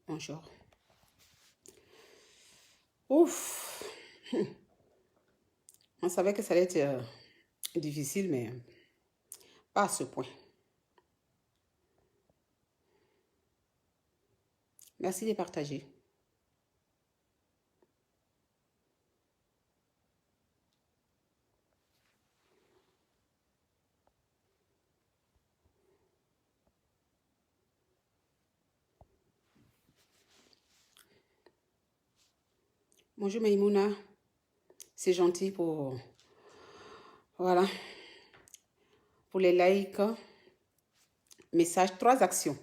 Bonjour. Ouf. On savait que ça allait être difficile, mais pas à ce point. Merci de partager. Bonjour Maïmouna. C'est gentil pour... Voilà. Pour les likes. Message, 3 actions.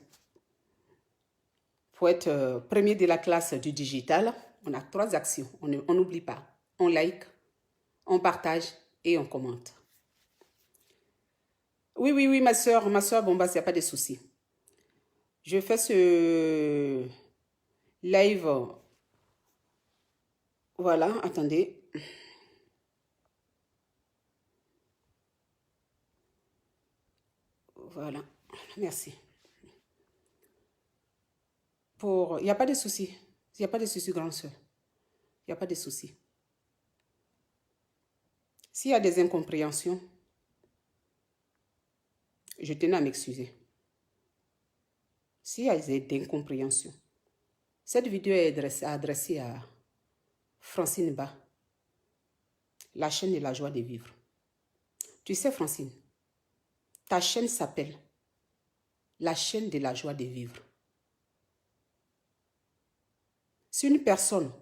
Pour être premier de la classe du digital, on a 3 actions. On n'oublie pas. On like, on partage et on commente. Oui, ma soeur, Bombas, il n'y a pas de souci. Je fais ce live. Voilà, attendez. Voilà, merci. Il n'y a pas de souci. Il n'y a pas de souci, grande soeur. Il n'y a pas de souci. S'il y a des incompréhensions, je tenais à m'excuser. S'il y a des incompréhensions, cette vidéo est adressée à Francine Ba, la chaîne de la joie de vivre. Tu sais, Francine, ta chaîne s'appelle la chaîne de la joie de vivre. Si une personne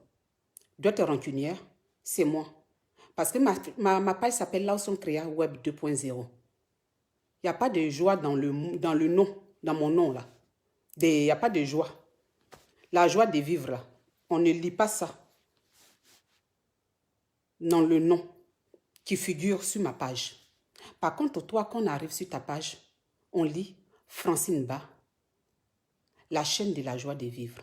doit être rancunière, c'est moi. Parce que ma page s'appelle Lawson Créa Web 2.0. Il n'y a pas de joie dans le nom, dans mon nom là. Il n'y a pas de joie. La joie de vivre là, on ne lit pas ça dans le nom qui figure sur ma page. Par contre, toi, quand on arrive sur ta page, on lit Francine Ba, la chaîne de la joie de vivre.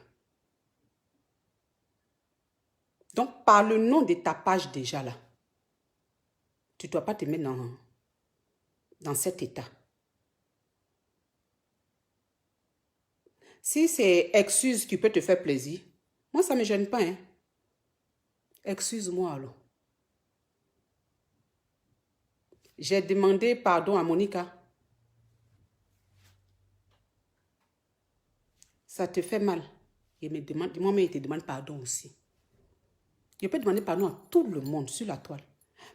Donc, par le nom de ta page déjà là, tu ne dois pas te mettre dans cet état. Si c'est excuse qui peut te faire plaisir, moi, ça ne me gêne pas. Hein. Excuse-moi alors. J'ai demandé pardon à Monica. Ça te fait mal. Moi-même, il te demande pardon aussi. Je peux demander pardon à tout le monde sur la toile.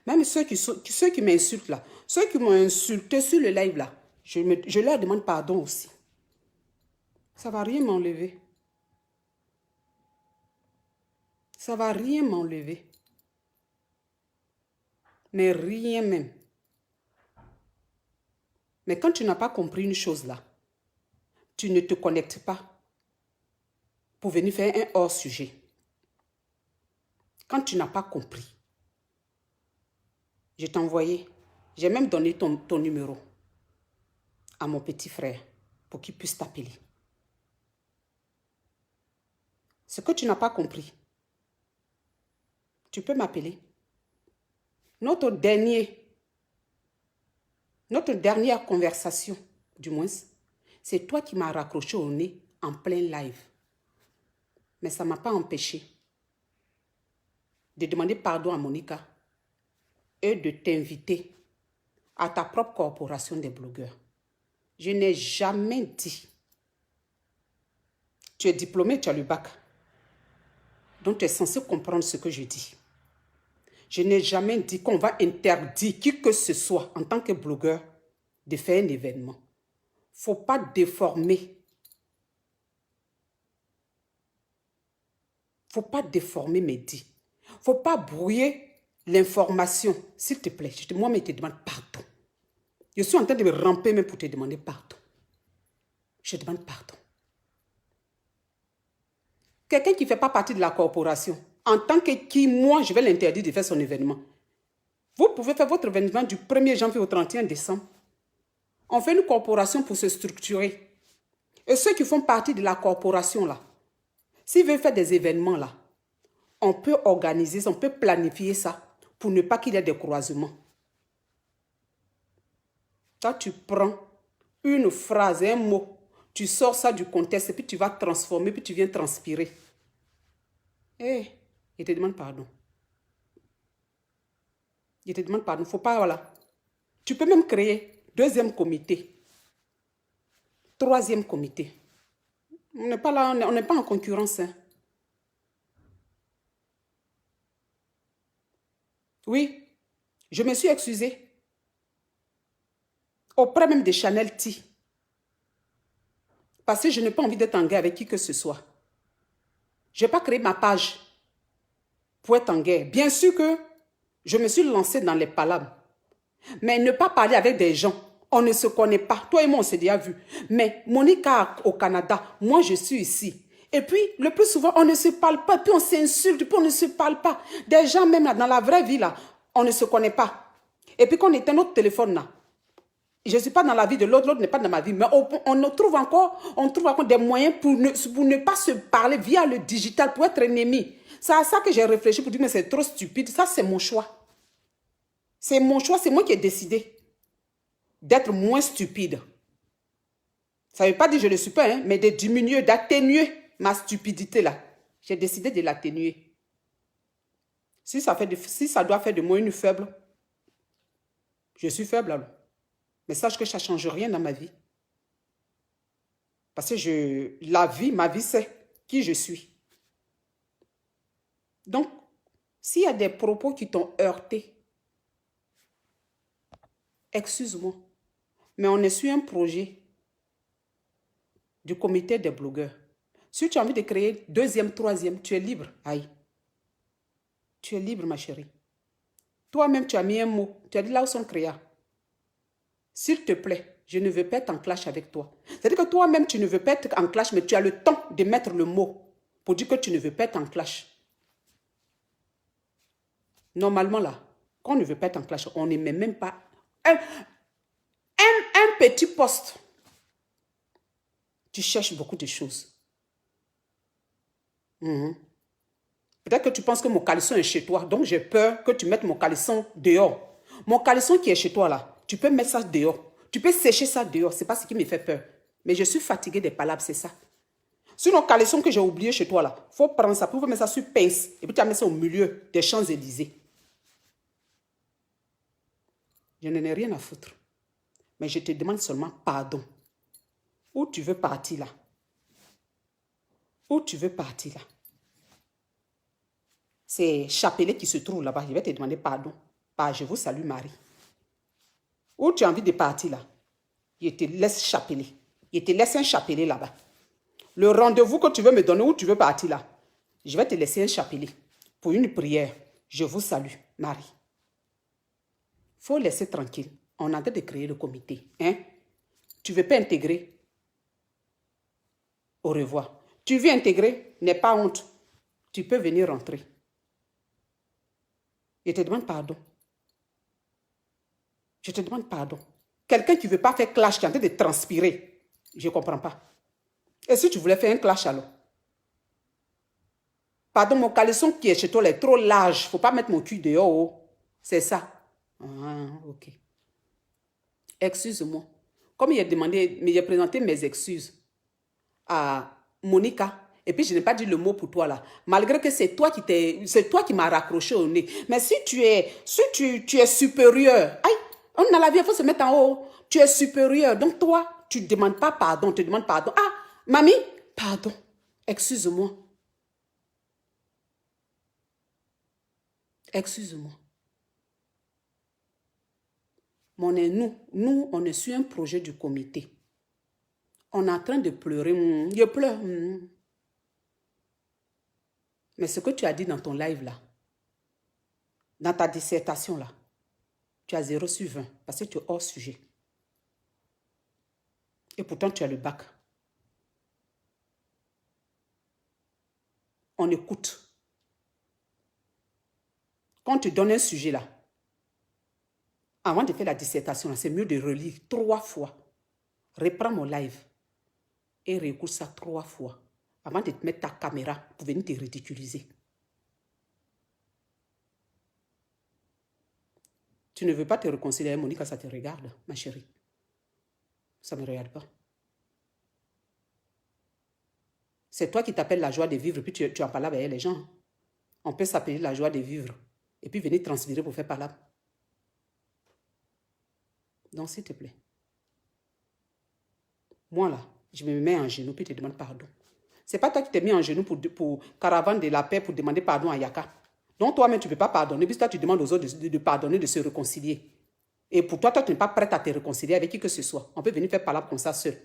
Même ceux qui m'insultent là, ceux qui m'ont insulté sur le live là, je leur demande pardon aussi. Ça ne va rien m'enlever. Ça ne va rien m'enlever. Mais rien même. Mais quand tu n'as pas compris une chose là, tu ne te connectes pas pour venir faire un hors-sujet. Quand tu n'as pas compris, je t'ai envoyé, j'ai même donné ton numéro à mon petit frère pour qu'il puisse t'appeler. Ce que tu n'as pas compris, tu peux m'appeler. Notre dernière conversation, du moins, c'est toi qui m'as raccroché au nez en plein live. Mais ça ne m'a pas empêché de demander pardon à Monica et de t'inviter à ta propre corporation des blogueurs. Je n'ai jamais dit, tu es diplômé, tu as le bac, donc tu es censé comprendre ce que je dis. Je n'ai jamais dit qu'on va interdire qui que ce soit en tant que blogueur de faire un événement. Il ne faut pas déformer. Il ne faut pas déformer mes dits. Il ne faut pas brouiller l'information. S'il te plaît, moi-même, je te demande pardon. Je suis en train de me ramper même pour te demander pardon. Je demande pardon. Quelqu'un qui ne fait pas partie de la corporation, en tant que qui, moi, je vais l'interdire de faire son événement. Vous pouvez faire votre événement du 1er janvier au 31 décembre. On fait une corporation pour se structurer. Et ceux qui font partie de la corporation, là, s'ils veulent faire des événements, là, on peut organiser ça, on peut planifier ça pour ne pas qu'il y ait des croisements. Toi, tu prends une phrase, un mot, Tu sors ça du contexte et puis tu vas transformer, puis tu viens transpirer. Eh, je te demande pardon. Je te demande pardon. Faut pas, voilà. Tu peux même créer deuxième comité, troisième comité. On n'est pas là, on n'est pas en concurrence. Hein. Oui, je me suis excusée auprès même de Chanel T. Parce que je n'ai pas envie d'être en guerre avec qui que ce soit. Je n'ai pas créé ma page pour être en guerre. Bien sûr que je me suis lancée dans les palabres. Mais ne pas parler avec des gens. On ne se connaît pas. Toi et moi, on s'est déjà vu. Mais Monica au Canada, moi, je suis ici. Et puis, le plus souvent, on ne se parle pas. Puis, on s'insulte. Puis, on ne se parle pas. Des gens, même là, dans la vraie vie, là, on ne se connaît pas. Et puis, quand on éteint notre téléphone, là, je ne suis pas dans la vie de l'autre, l'autre n'est pas dans ma vie. Mais on trouve encore des moyens pour ne pas se parler via le digital, pour être ennemi. C'est à ça que j'ai réfléchi pour dire, mais c'est trop stupide. Ça, c'est mon choix. C'est mon choix, c'est moi qui ai décidé d'être moins stupide. Ça ne veut pas dire que je ne le suis pas, hein, mais de diminuer, d'atténuer ma stupidité là. J'ai décidé de l'atténuer. Si ça doit faire de moi une faible, je suis faible alors. Mais sache que ça ne change rien dans ma vie. Parce que ma vie, c'est qui je suis. Donc, s'il y a des propos qui t'ont heurté, excuse-moi. Mais on est sur un projet du comité des blogueurs. Si tu as envie de créer deuxième, troisième, tu es libre. Aïe. Tu es libre, ma chérie. Toi-même, tu as mis un mot. Tu as dit là où sont créa. S'il te plaît, je ne veux pas être en clash avec toi. C'est-à-dire que toi-même, tu ne veux pas être en clash, mais tu as le temps de mettre le mot pour dire que tu ne veux pas être en clash. Normalement, là, quand on ne veut pas être en clash, on ne met même pas un petit poste. Tu cherches beaucoup de choses. Peut-être que tu penses que mon caleçon est chez toi, donc j'ai peur que tu mettes mon caleçon dehors. Mon caleçon qui est chez toi, là, tu peux mettre ça dehors. Tu peux sécher ça dehors, c'est pas ce qui me fait peur. Mais je suis fatiguée des palabres, c'est ça. Sur nos caleçons que j'ai oublié chez toi, là, il faut prendre ça, pour mettre ça sur pince, et puis tu vas mettre ça au milieu des Champs-Élysées. Je n'en ai rien à foutre. Mais je te demande seulement pardon. Où tu veux partir là? Où tu veux partir là? C'est Chapelet qui se trouve là-bas. Je vais te demander pardon. Je vous salue, Marie. Où tu as envie de partir là? Je te laisse Chapelet. Je te laisse un Chapelet là-bas. Le rendez-vous que tu veux me donner, où tu veux partir là? Je vais te laisser un Chapelet pour une prière. Je vous salue, Marie. Il faut laisser tranquille. On a en train de créer le comité. Hein? Tu ne veux pas intégrer? Au revoir. Tu veux intégrer? N'aie pas honte. Tu peux venir rentrer. Je te demande pardon. Je te demande pardon. Quelqu'un qui ne veut pas faire clash, qui est en train de transpirer. Je ne comprends pas. Et si tu voulais faire un clash alors? Pardon, mon caleçon qui est chez toi est trop large. Il ne faut pas mettre mon cul dehors. Oh. C'est ça. Ah, ok. Excuse-moi. Comme il a demandé, mais j'ai présenté mes excuses à Monica. Et puis je n'ai pas dit le mot pour toi là. Malgré que c'est toi qui m'as raccroché au nez. Mais si tu es supérieur, aïe, on a la vie, il faut se mettre en haut. Tu es supérieur. Donc toi, tu ne demandes pas pardon, tu demandes pardon. Ah, mamie, pardon. Excuse-moi. Excuse-moi. Nous, on est sur un projet du comité. On est en train de pleurer. Je pleure. Mais ce que tu as dit dans ton live là, dans ta dissertation là, tu as 0 sur 20 parce que tu es hors sujet. Et pourtant, tu as le bac. On écoute. Quand tu donnes un sujet là, avant de faire la dissertation, c'est mieux de relire 3 fois. Reprends mon live et réécoute ça 3 fois avant de te mettre ta caméra pour venir te ridiculiser. Tu ne veux pas te réconcilier avec Monica, ça te regarde, ma chérie. Ça ne me regarde pas. C'est toi qui t'appelles la joie de vivre, puis tu en parles avec les gens. On peut s'appeler la joie de vivre et puis venir transférer pour faire palabre. Donc, s'il te plaît. Moi, là, je me mets en genoux puis te demande pardon. C'est pas toi qui t'es mis en genoux pour caravane de la paix pour demander pardon à Yaka. Donc, toi-même, tu ne peux pas pardonner, puis toi, tu demandes aux autres de pardonner, de se réconcilier. Et pour toi, tu n'es pas prête à te réconcilier avec qui que ce soit. On peut venir faire palabre comme ça seul.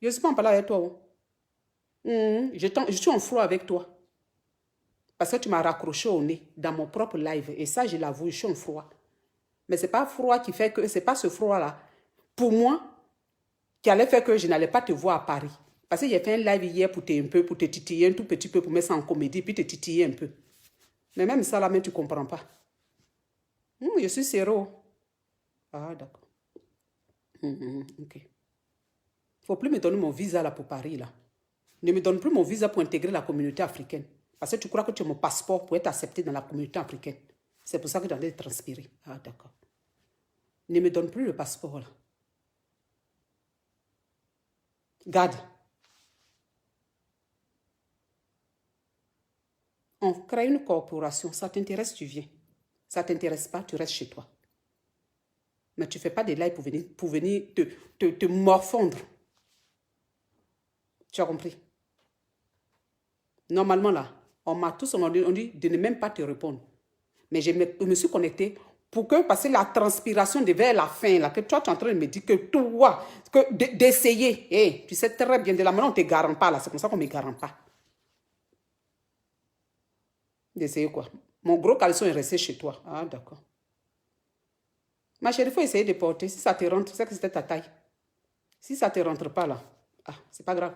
Je ne suis pas en parler avec toi. Je suis en froid avec toi. Parce que tu m'as raccroché au nez dans mon propre live. Et ça, je l'avoue, je suis en froid. Mais ce n'est pas froid qui fait que... Ce n'est pas ce froid-là. Pour moi, qui allait faire que je n'allais pas te voir à Paris. Parce que j'ai fait un live hier pour te titiller un tout petit peu, pour mettre ça en comédie, puis te titiller un peu. Mais même ça, là, même, tu ne comprends pas. Je suis sérieux. Ah, d'accord. Ok. Il ne faut plus me donner mon visa là pour Paris, là. Ne me donne plus mon visa pour intégrer la communauté africaine. Parce que tu crois que tu as mon passeport pour être accepté dans la communauté africaine. C'est pour ça que tu as transpiré. Ah, d'accord. Ne me donne plus le passeport, là. Garde. On crée une corporation. Ça t'intéresse, tu viens. Ça ne t'intéresse pas, tu restes chez toi. Mais tu ne fais pas des lives pour venir te morfondre. Tu as compris? Normalement, là, on m'a tous on dit de ne même pas te répondre. Mais je me suis connectée pour que, parce que la transpiration de vers la fin, là, que toi, tu es en train de me dire que toi, d'essayer, hey, tu sais très bien, de la manière on ne te garante pas, là, c'est comme ça qu'on ne me garante pas. D'essayer quoi? Mon gros caleçon est resté chez toi. Ah, d'accord. Ma chérie, il faut essayer de porter. Si ça te rentre, c'est que c'était ta taille. Si ça ne te rentre pas, là, ah, c'est pas grave.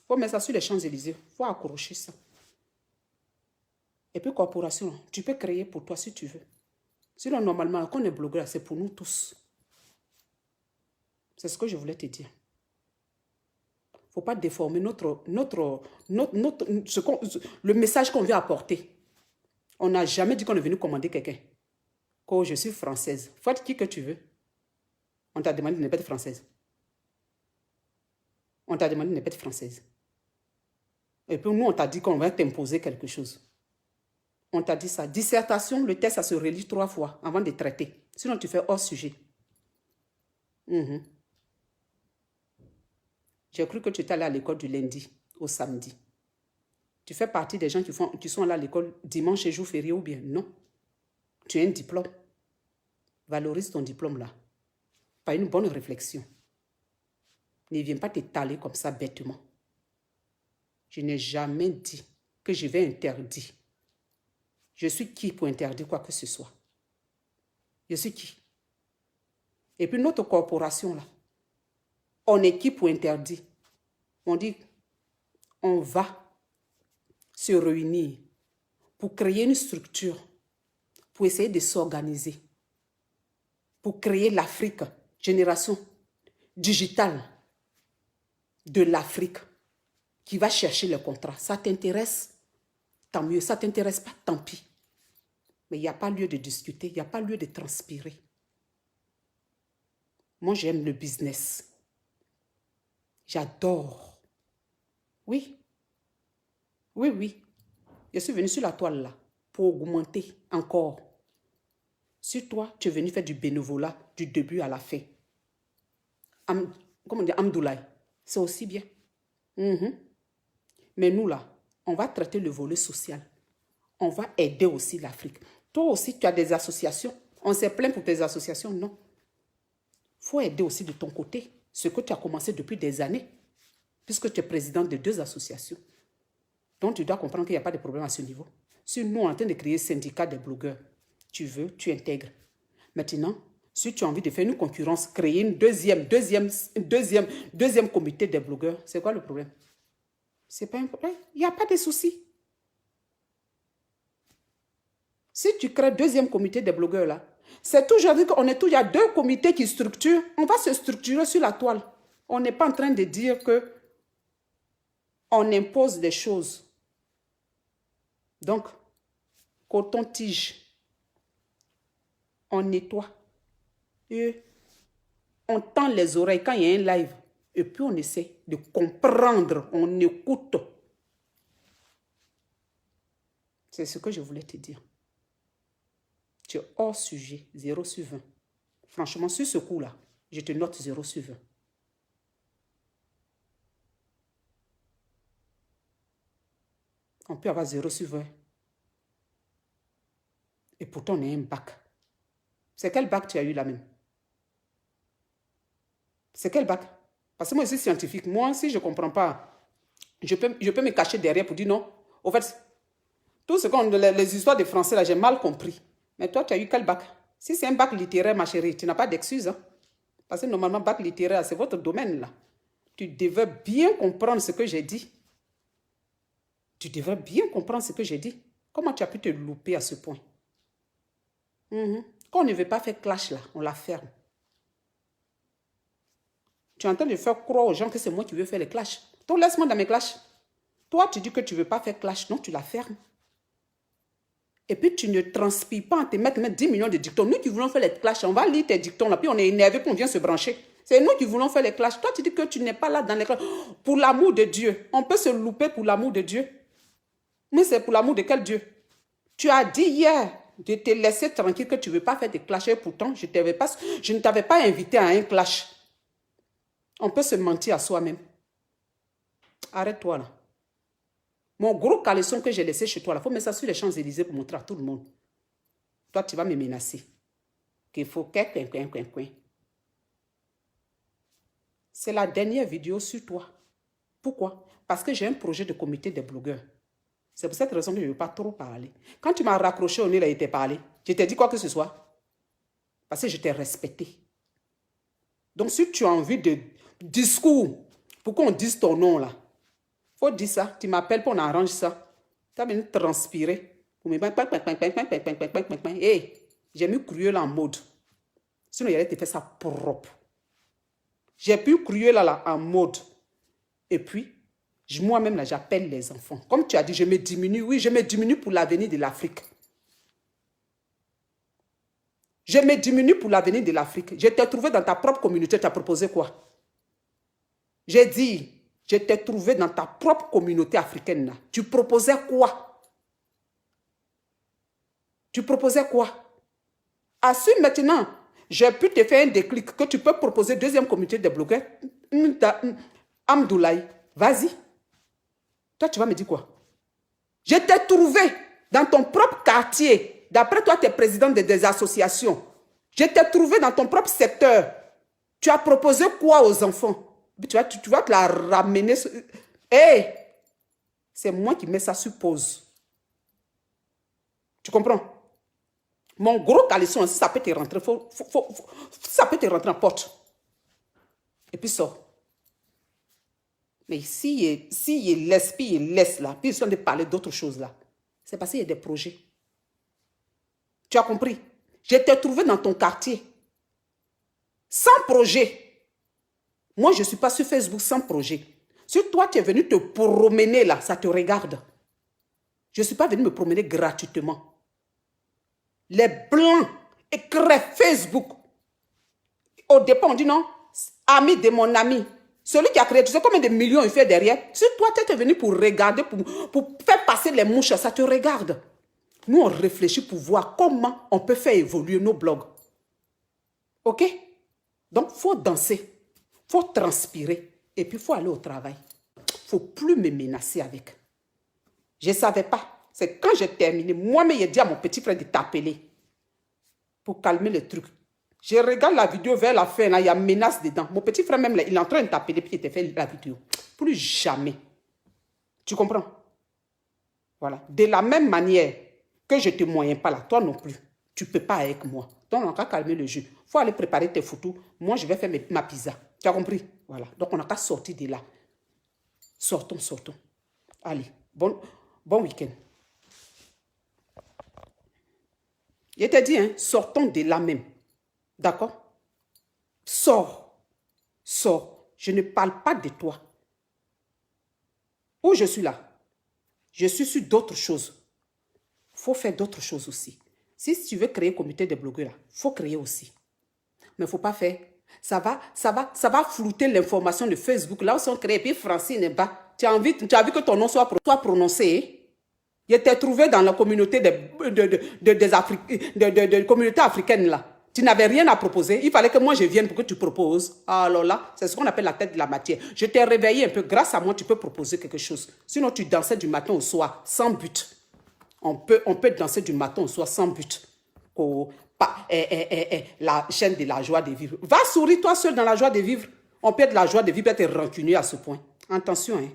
Faut mettre ça sur les Champs-Élysées. Faut accrocher ça. Et puis, corporation, tu peux créer pour toi si tu veux. Sinon, normalement, quand on est blogueur, c'est pour nous tous. C'est ce que je voulais te dire. Il ne faut pas déformer le message qu'on veut apporter. On n'a jamais dit qu'on est venu commander quelqu'un. Que je suis française. Faut être qui que tu veux. On t'a demandé de ne pas être française. On t'a demandé de ne pas être française. Et puis nous, on t'a dit qu'on va t'imposer quelque chose. On t'a dit ça. Dissertation, le test, ça se relit 3 fois avant de traiter. Sinon, tu fais hors sujet. J'ai cru que tu étais allé à l'école du lundi au samedi. Tu fais partie des gens qui sont allés à l'école dimanche et jour férié ou bien non. Tu as un diplôme. Valorise ton diplôme là. Pas une bonne réflexion. Ne viens pas t'étaler comme ça bêtement. Je n'ai jamais dit que je vais interdire. Je suis qui pour interdire quoi que ce soit? Je suis qui? Et puis notre corporation là, on est qui pour interdire? On dit, on va se réunir pour créer une structure, pour essayer de s'organiser, pour créer l'Afrique, génération digitale de l'Afrique qui va chercher le contrat. Ça t'intéresse? Tant mieux. Ça ne t'intéresse pas? Tant pis. Mais il n'y a pas lieu de discuter, il n'y a pas lieu de transpirer. Moi, j'aime le business. J'adore. Oui. Oui, oui. Je suis venue sur la toile là pour augmenter encore. Si toi, tu es venu faire du bénévolat du début à la fin. Comment on dit? Amdoulaye. C'est aussi bien. Mais nous là, on va traiter le volet social. On va aider aussi l'Afrique. Toi aussi, tu as des associations. On s'est plaint pour tes associations, non. Il faut aider aussi de ton côté ce que tu as commencé depuis des années, puisque tu es président de 2 associations. Donc, tu dois comprendre qu'il n'y a pas de problème à ce niveau. Si nous, on est en train de créer syndicat des blogueurs, tu veux, tu intègres. Maintenant, si tu as envie de faire une concurrence, créer une deuxième comité des blogueurs, c'est quoi le problème? C'est pas un problème. Il n'y a pas de souci. Si tu crées 2e comité des blogueurs là, c'est toujours dit qu'on est il y a 2 comités qui structurent. On va se structurer sur la toile. On n'est pas en train de dire que on impose des choses. Donc, coton-tige, on nettoie. Et on tend les oreilles quand il y a un live. Et puis on essaie de comprendre, on écoute. C'est ce que je voulais te dire. Tu es hors sujet, 0 sur 20. Franchement, sur ce coup-là, je te note 0 sur 20. On peut avoir 0 sur 20. Et pourtant, on a un bac. C'est quel bac tu as eu là même? C'est quel bac? Parce que moi, je suis scientifique. Moi, si je ne comprends pas, je peux me cacher derrière pour dire non. Au fait, tout ce qu'on les histoires de français, là, j'ai mal compris. Mais toi, tu as eu quel bac? Si c'est un bac littéraire, ma chérie, tu n'as pas d'excuse. Hein? Parce que normalement, bac littéraire, c'est votre domaine, là. Tu devais bien comprendre ce que j'ai dit. Tu devrais bien comprendre ce que j'ai dit. Comment tu as pu te louper à ce point? Quand on ne veut pas faire clash, là, on la ferme. Tu es en train de faire croire aux gens que c'est moi qui veux faire les clashs. Donc, laisse-moi dans mes clashs. Toi, tu dis que tu ne veux pas faire clash. Non, tu la fermes. Et puis, tu ne transpires pas en te mettre 10 millions de dictons. Nous qui voulons faire les clashs, on va lire tes dictons, là, puis on est énervé, puis on vient se brancher. C'est nous qui voulons faire les clashs. Toi, tu dis que tu n'es pas là dans les clashs. Pour l'amour de Dieu. On peut se louper pour l'amour de Dieu. Mais c'est pour l'amour de quel Dieu? Tu as dit hier de te laisser tranquille que tu ne veux pas faire des clashs. Et pourtant, je ne t'avais pas invité à un clash. On peut se mentir à soi-même. Arrête-toi là. Mon gros caleçon que j'ai laissé chez toi, il faut mettre ça sur les Champs-Élysées pour montrer à tout le monde. Toi, tu vas me menacer. Qu'il faut coin. C'est la dernière vidéo sur toi. Pourquoi? Parce que j'ai un projet de comité des blogueurs. C'est pour cette raison que je ne veux pas trop parler. Quand tu m'as raccroché au nez, là, il t'est parlé. Je t'ai dit quoi que ce soit. Parce que je t'ai respecté. Donc, si tu as envie de discours pour qu'on dise ton nom, là, il faut dire ça. Tu m'appelles pour qu'on arrange ça. Tu as venu transpirer. Hey, j'ai mis crueux là en mode. Sinon, il allait te faire ça propre. J'ai pu crueux là en mode. Et puis, moi-même, là, j'appelle les enfants. Comme tu as dit, je me diminue. Oui, je me diminue pour l'avenir de l'Afrique. Je me diminue pour l'avenir de l'Afrique. Je t'ai trouvé dans ta propre communauté. Tu as proposé quoi? J'ai dit, je t'ai trouvé dans ta propre communauté africaine. Là. Tu proposais quoi? Tu proposais quoi? Assume maintenant. J'ai pu te faire un déclic que tu peux proposer deuxième communauté de blogueurs. Amdoulaye, vas-y. Toi, tu vas me dire quoi? Je t'ai trouvé dans ton propre quartier. D'après toi, tu es président des associations. Je t'ai trouvé dans ton propre secteur. Tu as proposé quoi aux enfants? Tu vas te la ramener. Hey! C'est moi qui mets ça sur pause. Tu comprends? Mon gros caleçon, si ça peut te rentrer, ça peut te rentrer en porte. Et puis sort. Mais si il laisse, puis il laisse là, puis ils sont de parler d'autres choses là, c'est parce qu'il y a des projets. Tu as compris? Je t'ai trouvé dans ton quartier. Sans projet. Moi, je ne suis pas sur Facebook sans projet. Si toi, tu es venu te promener là, ça te regarde. Je ne suis pas venu me promener gratuitement. Les blancs écrivent Facebook. Au départ, on dit non, ami de mon ami. Celui qui a créé, tu sais combien de millions il fait derrière? Si toi, tu es venu pour regarder, pour faire passer les mouches, ça te regarde. Nous, on réfléchit pour voir comment on peut faire évoluer nos blogs. OK? Donc, il faut danser, il faut transpirer, et puis il faut aller au travail. Il ne faut plus me menacer avec. Je ne savais pas. C'est quand j'ai terminé, moi-même, j'ai dit à mon petit frère de t'appeler pour calmer le truc. Je regarde la vidéo vers la fin, là, il y a menace dedans. Mon petit frère même, là, il est en train de t'appeler, puis il te fait la vidéo. Plus jamais. Tu comprends? Voilà. De la même manière que je ne te moyenne pas là, toi non plus. Tu ne peux pas avec moi. Donc, on a qu'à calmer le jeu. Il faut aller préparer tes photos. Moi, je vais faire ma pizza. Tu as compris? Voilà. Donc, on n'a qu'à sortir de là. Sortons. Allez, bon week-end. Je t'ai dit, hein, sortons de là même. D'accord? Sors. Je ne parle pas de toi. Où je suis là? Je suis sur d'autres choses. Il faut faire d'autres choses aussi. Si tu veux créer un comité de blogueurs, il faut créer aussi. Mais il ne faut pas faire Ça va flouter l'information de Facebook. Là où sont créés, et puis Francine Ba, tu as vu que ton nom soit prononcé. Je t'ai trouvé dans la communauté des communautés africaines là. Tu n'avais rien à proposer. Il fallait que moi je vienne pour que tu proposes. Alors là, c'est ce qu'on appelle la tête de la matière. Je t'ai réveillé un peu. Grâce à moi, tu peux proposer quelque chose. Sinon, tu dansais du matin au soir sans but. On peut danser du matin au soir sans but. La chaîne de la joie de vivre. Va sourire toi seul dans la joie de vivre. On peut être la joie de vivre, être rancunier à ce point. Attention, hein.